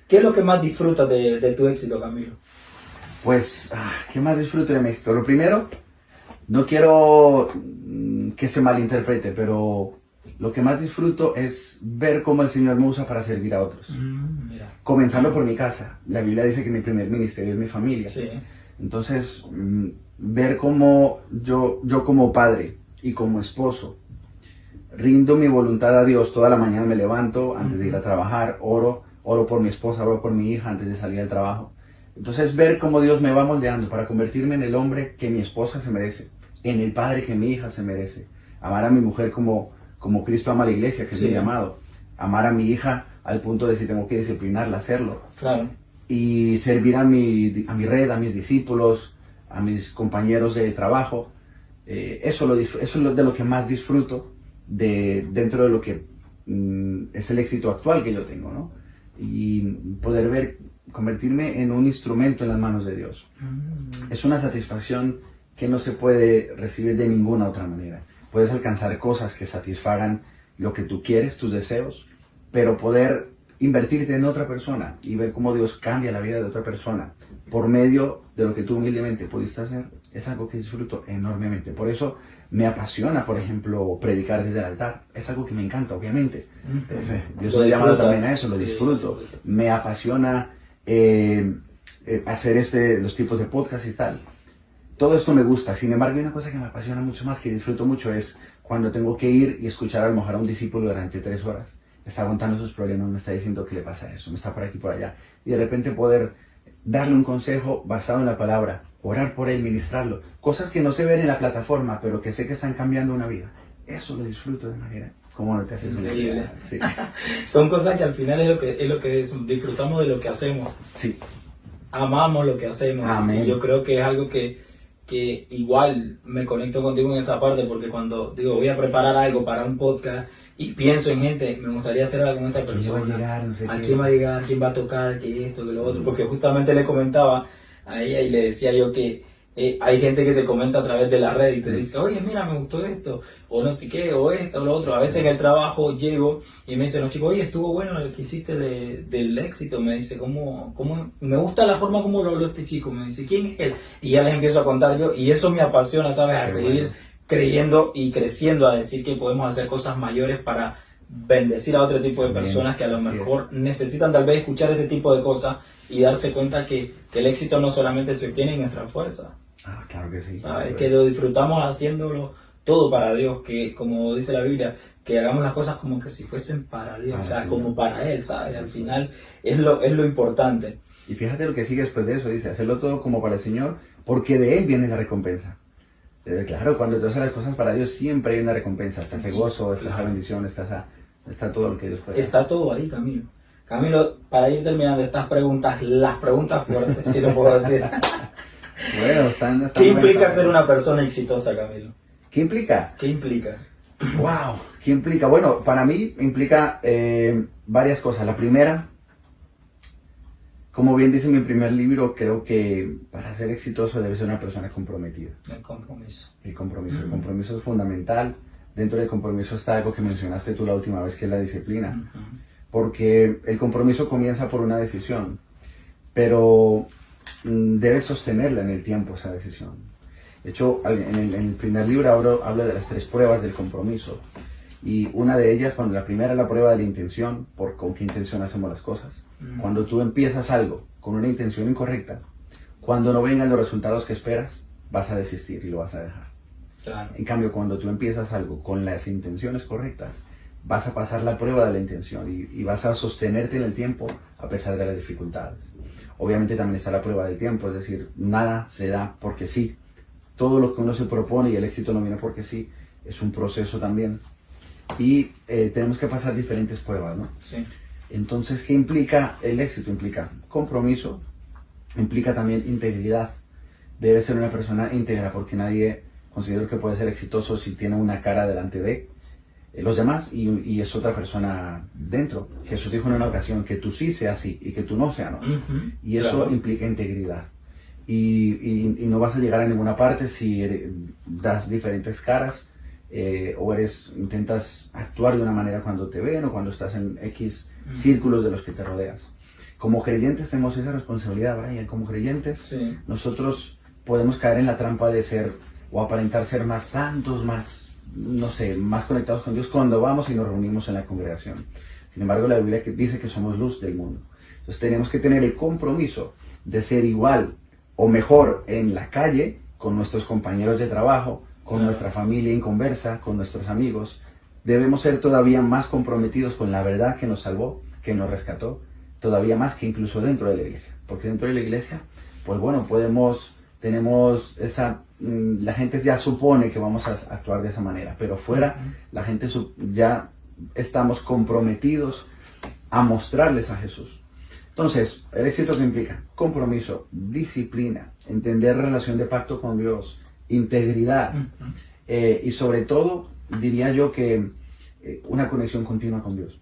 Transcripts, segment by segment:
¿Qué es lo que más disfrutas de tu éxito, Camilo? Pues, ¿qué más disfruto de mi éxito? Lo primero, no quiero que se malinterprete, pero lo que más disfruto es ver cómo el Señor me usa para servir a otros. Mira. Comenzando por mi casa. La Biblia dice que mi primer ministerio es mi familia. Sí. Entonces, ver cómo yo como padre y como esposo rindo mi voluntad a Dios. Toda la mañana me levanto antes de ir a trabajar, oro por mi esposa, oro por mi hija antes de salir al trabajo. Entonces, ver cómo Dios me va moldeando para convertirme en el hombre que mi esposa se merece, en el padre que mi hija se merece, amar a mi mujer como Cristo ama a la iglesia, que es mi llamado, amar a mi hija al punto de si tengo que disciplinarla, hacerlo. Claro. Y servir a mi red, a mis discípulos, a mis compañeros de trabajo. Eso es de lo que más disfruto dentro de lo que es el éxito actual que yo tengo, ¿no? Y poder convertirme en un instrumento en las manos de Dios. Es una satisfacción que no se puede recibir de ninguna otra manera. Puedes alcanzar cosas que satisfagan lo que tú quieres, tus deseos, pero poder invertirte en otra persona y ver cómo Dios cambia la vida de otra persona por medio de lo que tú humildemente pudiste hacer, es algo que disfruto enormemente. Por eso me apasiona, por ejemplo, predicar desde el altar. Es algo que me encanta, obviamente. Dios me ha llamado también a eso, lo disfruto. Me apasiona hacer los tipos de podcast y tal. Todo esto me gusta. Sin embargo, hay una cosa que me apasiona mucho más, que disfruto mucho, es cuando tengo que ir y escuchar a lo mejor a un discípulo durante 3 horas. Está aguantando sus problemas, me está diciendo que le pasa eso, me está por aquí por allá. Y de repente poder darle un consejo basado en la palabra, orar por él, ministrarlo. Cosas que no se ven en la plataforma, pero que sé que están cambiando una vida. Eso lo disfruto de manera. ¿Cómo no te haces una idea? Sí. Son cosas que al final es lo que disfrutamos de lo que hacemos. Sí. Amamos lo que hacemos. Amén. Y yo creo que es algo que igual me conecto contigo en esa parte, porque cuando digo voy a preparar algo para un podcast y pienso en gente, me gustaría hacer algo con esta persona. ¿Quién va a llegar? No sé ¿A qué. quién va a llegar? ¿Quién va a tocar? ¿Qué esto? ¿Qué lo otro? Porque justamente le comentaba a ella y le decía yo que hay gente que te comenta a través de la red y te dice, oye, mira, me gustó esto, o no sé qué, o esto, o lo otro. A veces en el trabajo llego y me dicen, no, chicos, oye, estuvo bueno lo que hiciste del éxito. Me dice, ¿cómo? Me gusta la forma como lo habló este chico. Me dice, ¿quién es él? Y ya les empiezo a contar yo, y eso me apasiona, ¿sabes? A seguir creyendo y creciendo, a decir que podemos hacer cosas mayores para bendecir a otro tipo de personas que a lo mejor necesitan tal vez escuchar este tipo de cosas y darse cuenta que el éxito no solamente se obtiene en nuestra fuerza. Claro que sí. ¿Sabes? Que lo disfrutamos haciéndolo todo para Dios, que como dice la Biblia, que hagamos las cosas como que si fuesen para Dios, o sea, como para Él, ¿sabes? Al final es lo importante. Y fíjate lo que sigue después de eso, dice, hacerlo todo como para el Señor, porque de Él viene la recompensa. Claro, cuando tú haces las cosas para Dios siempre hay una recompensa, está ese gozo, está esa bendición, está todo lo que Dios puede dar. Está todo ahí, Camilo. Camilo, para ir terminando estas preguntas, las preguntas fuertes, si lo puedo decir. Bueno, están ¿Qué implica ser una persona exitosa, Camilo? ¿Qué implica? ¿Qué implica? Wow, ¿qué implica? Bueno, para mí implica varias cosas. La primera, como bien dice mi primer libro, creo que para ser exitoso debe ser una persona comprometida. El compromiso. El compromiso es fundamental. Dentro del compromiso está algo que mencionaste tú la última vez, que es la disciplina. Porque el compromiso comienza por una decisión, pero debes sostenerla en el tiempo, esa decisión. De hecho, en el primer libro hablo de las 3 pruebas del compromiso. Y una de ellas, la primera es la prueba de la intención, con qué intención hacemos las cosas. Cuando tú empiezas algo con una intención incorrecta, cuando no vengan los resultados que esperas, vas a desistir y lo vas a dejar. Claro. En cambio, cuando tú empiezas algo con las intenciones correctas, vas a pasar la prueba de la intención y vas a sostenerte en el tiempo a pesar de las dificultades. Obviamente también está la prueba del tiempo, es decir, nada se da porque sí. Todo lo que uno se propone y el éxito no viene porque sí, es un proceso también. Y tenemos que pasar diferentes pruebas, ¿no? Sí. Entonces, ¿qué implica el éxito? Implica compromiso, implica también integridad. Debe ser una persona íntegra, porque nadie considera que puede ser exitoso si tiene una cara delante de los demás y es otra persona dentro. Jesús dijo en una ocasión que tú sí seas sí y que tú no seas no. Y eso implica integridad. Y no vas a llegar a ninguna parte si das diferentes caras o intentas actuar de una manera cuando te ven o cuando estás en X círculos de los que te rodeas. como creyentes tenemos esa responsabilidad, Brian. Como creyentes, Sí. nosotros podemos caer en la trampa de ser o aparentar ser más santos, más, no sé, más conectados con Dios cuando vamos y nos reunimos en la congregación. Sin embargo, la Biblia dice que somos luz del mundo. Entonces tenemos que tener el compromiso de ser igual o mejor en la calle con nuestros compañeros de trabajo, con nuestra familia inconversa, con nuestros amigos. Debemos ser todavía más comprometidos con la verdad que nos salvó, que nos rescató, todavía más que incluso dentro de la iglesia. Porque dentro de la iglesia, pues bueno, tenemos esa, la gente ya supone que vamos a actuar de esa manera, pero fuera la gente ya estamos comprometidos a mostrarles a Jesús. Entonces, el éxito que implica compromiso, disciplina, entender relación de pacto con Dios, integridad y sobre todo, diría yo que una conexión continua con Dios,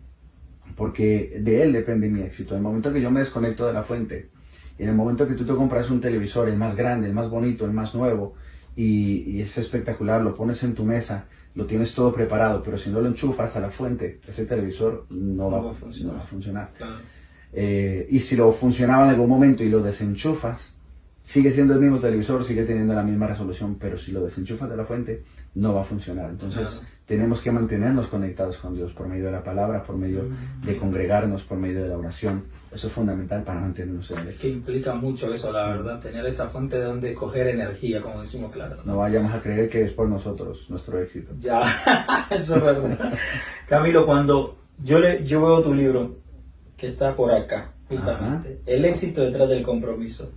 porque de Él depende mi éxito. En el momento que yo me desconecto de la fuente, en el momento que tú te compras un televisor, el más grande, el más bonito, el más nuevo, y es espectacular, lo pones en tu mesa, lo tienes todo preparado, pero si no lo enchufas a la fuente, ese televisor no va a funcionar. Claro. Y si lo funcionaba en algún momento y lo desenchufas, sigue siendo el mismo televisor, sigue teniendo la misma resolución, pero si lo desenchufas de la fuente, no va a funcionar. Entonces, tenemos que mantenernos conectados con Dios por medio de la palabra, por medio de congregarnos, por medio de la oración. Eso es fundamental para mantenernos en el éxito. Que implica mucho eso, la verdad, tener esa fuente de donde coger energía, como decimos, claro. No vayamos a creer que es por nosotros, nuestro éxito. Ya, eso es verdad. Camilo, cuando yo veo tu libro, que está por acá, justamente, El éxito detrás del compromiso.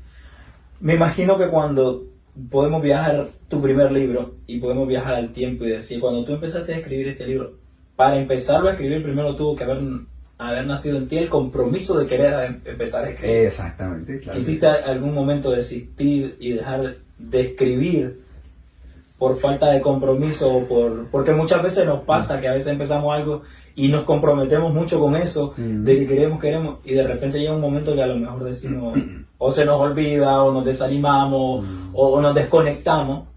Me imagino que cuando podemos viajar tu primer libro y podemos viajar al tiempo y decir, cuando tú empezaste a escribir este libro, para empezarlo a escribir primero tuvo que haber nacido en ti el compromiso de querer empezar a escribir. Exactamente, claro. ¿Quisiste algún momento desistir y dejar de escribir por falta de compromiso o porque muchas veces nos pasa que a veces empezamos algo y nos comprometemos mucho con eso, de que queremos, y de repente llega un momento que a lo mejor decimos, o se nos olvida, o nos desanimamos, o nos desconectamos,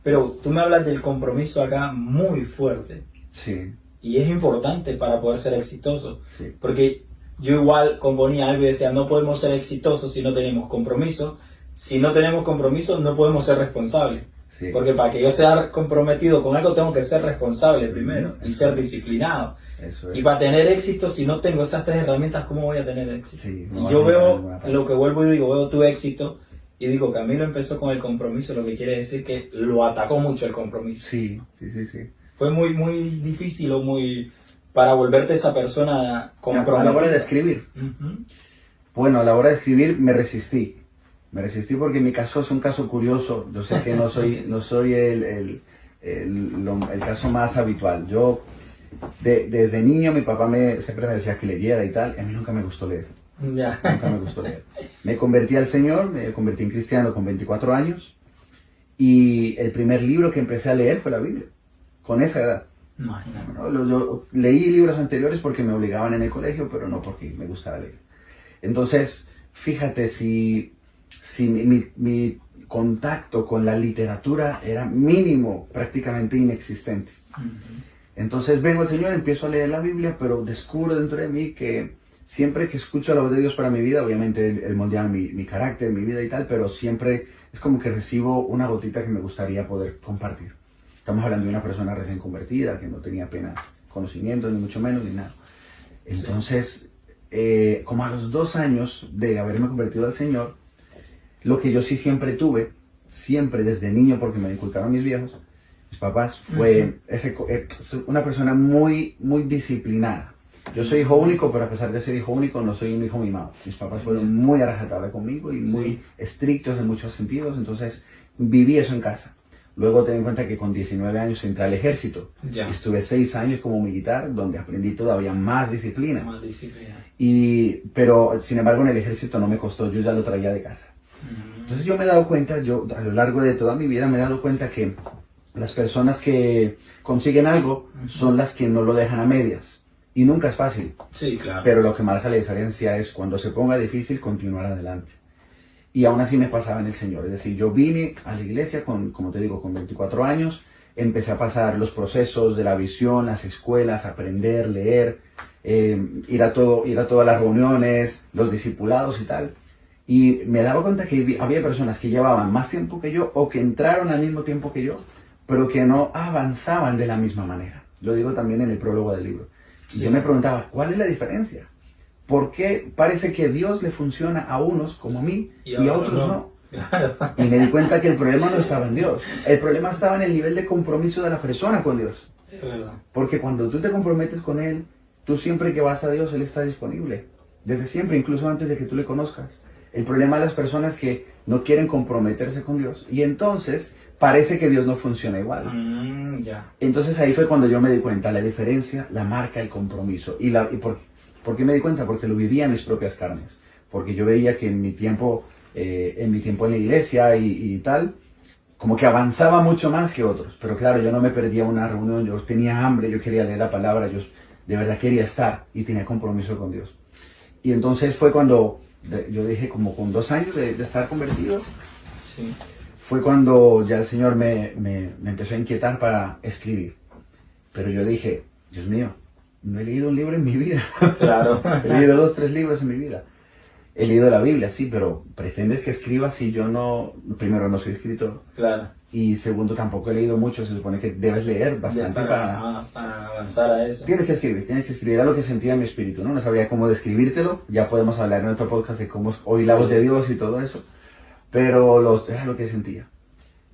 pero tú me hablas del compromiso acá muy fuerte. Sí. Y es importante para poder ser exitoso, Sí. porque yo igual componía algo y decía, no podemos ser exitosos si no tenemos compromiso, si no tenemos compromiso no podemos ser responsables. Sí. Porque para que yo sea comprometido con algo tengo que ser responsable primero y ser disciplinado. Eso es. Y para tener éxito, si no tengo esas tres herramientas, ¿cómo voy a tener éxito? Sí, no y vas yo a llegar a veo ninguna parte. lo que vuelvo y digo, veo tu éxito y digo, Camilo empezó con el compromiso, lo que quiere decir que lo atacó mucho el compromiso. Sí. Fue muy difícil o muy para volverte esa persona comprometida. A la hora de escribir. Bueno, a la hora de escribir me resistí porque mi caso es un caso curioso. Yo sé que no soy el caso más habitual. Yo, desde niño, mi papá siempre me decía que leyera y tal. Y a mí nunca me gustó leer. Ya. Nunca me gustó leer. Me convertí al Señor, me convertí en cristiano con 24 años. Y el primer libro que empecé a leer fue la Biblia, con esa edad. Imagínate. ¿No? Yo leí libros anteriores porque me obligaban en el colegio, pero no porque me gustara leer. Entonces, fíjate, si mi contacto con la literatura era mínimo, prácticamente inexistente. Entonces vengo al Señor, empiezo a leer la Biblia, pero descubro dentro de mí que siempre que escucho la voz de Dios para mi vida, obviamente Él moldea mi carácter, mi vida y tal, pero siempre es como que recibo una gotita que me gustaría poder compartir. Estamos hablando de una persona recién convertida, que no tenía apenas conocimiento, ni mucho menos, ni nada. Entonces, como a los 2 años de haberme convertido al Señor, lo que yo sí siempre tuve, siempre desde niño, porque me lo inculcaron mis viejos, mis papás, fue una persona muy disciplinada. Yo soy hijo único, pero a pesar de ser hijo único, no soy un hijo mimado. Mis papás fueron muy a rajatabla conmigo y muy estrictos en muchos sentidos, entonces viví eso en casa. Luego ten en cuenta que con 19 años entré al ejército. Ya. Estuve 6 años como militar, donde aprendí todavía más disciplina. Más disciplina. Pero, sin embargo, en el ejército no me costó, yo ya lo traía de casa. Entonces yo me he dado cuenta, a lo largo de toda mi vida me he dado cuenta que las personas que consiguen algo son las que no lo dejan a medias. Y nunca es fácil. Sí, claro. Pero lo que marca la diferencia es cuando se ponga difícil, continuar adelante. Y aún así me pasaba en el Señor. Es decir, yo vine a la iglesia como te digo, con 24 años. empecé a pasar los procesos de la visión, las escuelas, aprender, leer, ir a todas las reuniones, los discipulados y tal. Y me daba cuenta que había personas que llevaban más tiempo que yo o que entraron al mismo tiempo que yo, pero que no avanzaban de la misma manera. Lo digo también en el prólogo del libro. Y yo me preguntaba, ¿cuál es la diferencia? ¿Por qué parece que Dios le funciona a unos como a mí y a otros no? Claro. Y me di cuenta que el problema no estaba en Dios. El problema estaba en el nivel de compromiso de la persona con Dios. Es verdad. Porque cuando tú te comprometes con Él, tú siempre que vas a Dios, Él está disponible. Desde siempre, incluso antes de que tú le conozcas. El problema de las personas que no quieren comprometerse con Dios. Y entonces parece que Dios no funciona igual. Ya. Entonces ahí fue cuando yo me di cuenta, la diferencia la marca el compromiso. ¿Por qué me di cuenta? Porque lo vivía en mis propias carnes. Porque yo veía que en mi tiempo en la iglesia y tal, como que avanzaba mucho más que otros. Pero claro, yo no me perdía una reunión, yo tenía hambre, yo quería leer la palabra, yo de verdad quería estar y tenía compromiso con Dios. Y entonces fue cuando yo dije, como con 2 años de estar convertido, Sí. fue cuando ya el Señor me empezó a inquietar para escribir. Pero yo dije, Dios mío, no he leído un libro en mi vida. Claro. He leído 2, 3 libros en mi vida. He leído la Biblia, sí, pero pretendes que escriba si yo no, primero no soy escritor. Claro. Y segundo, tampoco he leído mucho, se supone que debes leer bastante para avanzar a eso. Tienes que escribir, era lo que sentía en mi espíritu, ¿no? No sabía cómo describírtelo, ya podemos hablar en otro podcast de cómo oír la voz de Dios y todo eso, pero era lo que sentía.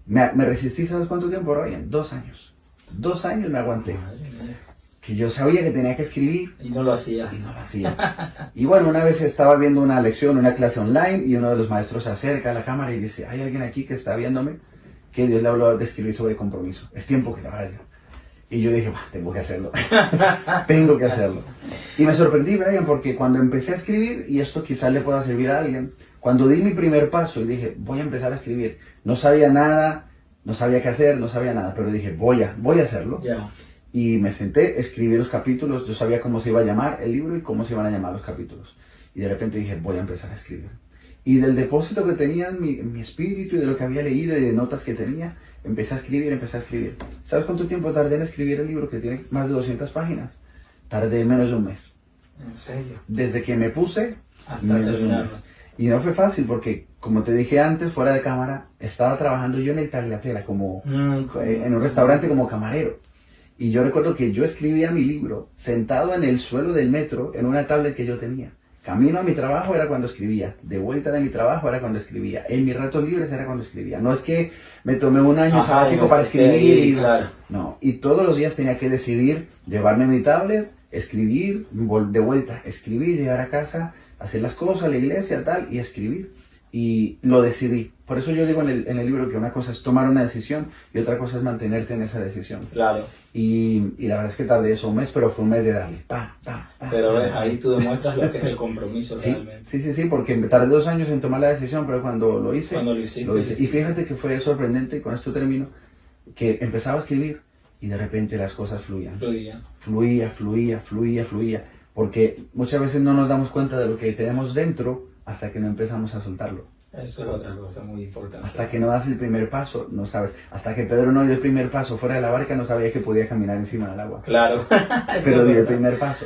Me resistí, ¿sabes cuánto tiempo, Ryan? 2 años. 2 años me aguanté. Madre mía. Que yo sabía que tenía que escribir. Y no lo hacía. Y no lo hacía. Y bueno, una vez estaba viendo una lección, una clase online, y uno de los maestros se acerca a la cámara y dice, hay alguien aquí que está viéndome, que Dios le habló de escribir sobre compromiso. Es tiempo que lo haga. Y yo dije, tengo que hacerlo. Tengo que hacerlo. Y me sorprendí, Brian, porque cuando empecé a escribir, y esto quizás le pueda servir a alguien, cuando di mi primer paso y dije, voy a empezar a escribir, no sabía nada, no sabía qué hacer, no sabía nada, pero dije, voy a hacerlo. Ya. Y me senté, escribí los capítulos, yo sabía cómo se iba a llamar el libro y cómo se iban a llamar los capítulos. Y de repente dije, voy a empezar a escribir. Y del depósito que tenía en mi espíritu y de lo que había leído y de notas que tenía, empecé a escribir. ¿Sabes cuánto tiempo tardé en escribir el libro que tiene más de 200 páginas? Tardé menos de un mes. ¿En serio? Desde que me puse, Hasta menos de un terminarlo. mes. Y no fue fácil porque, como te dije antes, fuera de cámara, estaba trabajando yo en el Tagliatella, en un restaurante como camarero. Y yo recuerdo que yo escribía mi libro sentado en el suelo del metro en una tablet que yo tenía. Camino a mi trabajo era cuando escribía. De vuelta de mi trabajo era cuando escribía. En mis ratos libres era cuando escribía. No es que me tomé un año sabático para escribir. Claro. No, y todos los días tenía que decidir llevarme mi tablet, escribir, de vuelta, escribir, llegar a casa, hacer las cosas, la iglesia, tal, y escribir. Y lo decidí. Por eso yo digo en el libro que una cosa es tomar una decisión y otra cosa es mantenerte en esa decisión. Claro. Y la verdad es que tardé eso un mes, pero fue un mes de darle. Pero ves, ahí tú demuestras lo que es el compromiso Sí, realmente. sí, porque me tardé 2 años en tomar la decisión, pero cuando lo hice, Cuando lo hiciste, Y fíjate que fue sorprendente, y con esto termino, que empezaba a escribir y de repente las cosas fluían. Fluía. Porque muchas veces no nos damos cuenta de lo que tenemos dentro hasta que no empezamos a soltarlo. Eso es otra cosa muy importante. Hasta que no das el primer paso, no sabes. Hasta que Pedro no dio el primer paso fuera de la barca, no sabía que podía caminar encima del agua. Claro. Pero dio el primer paso.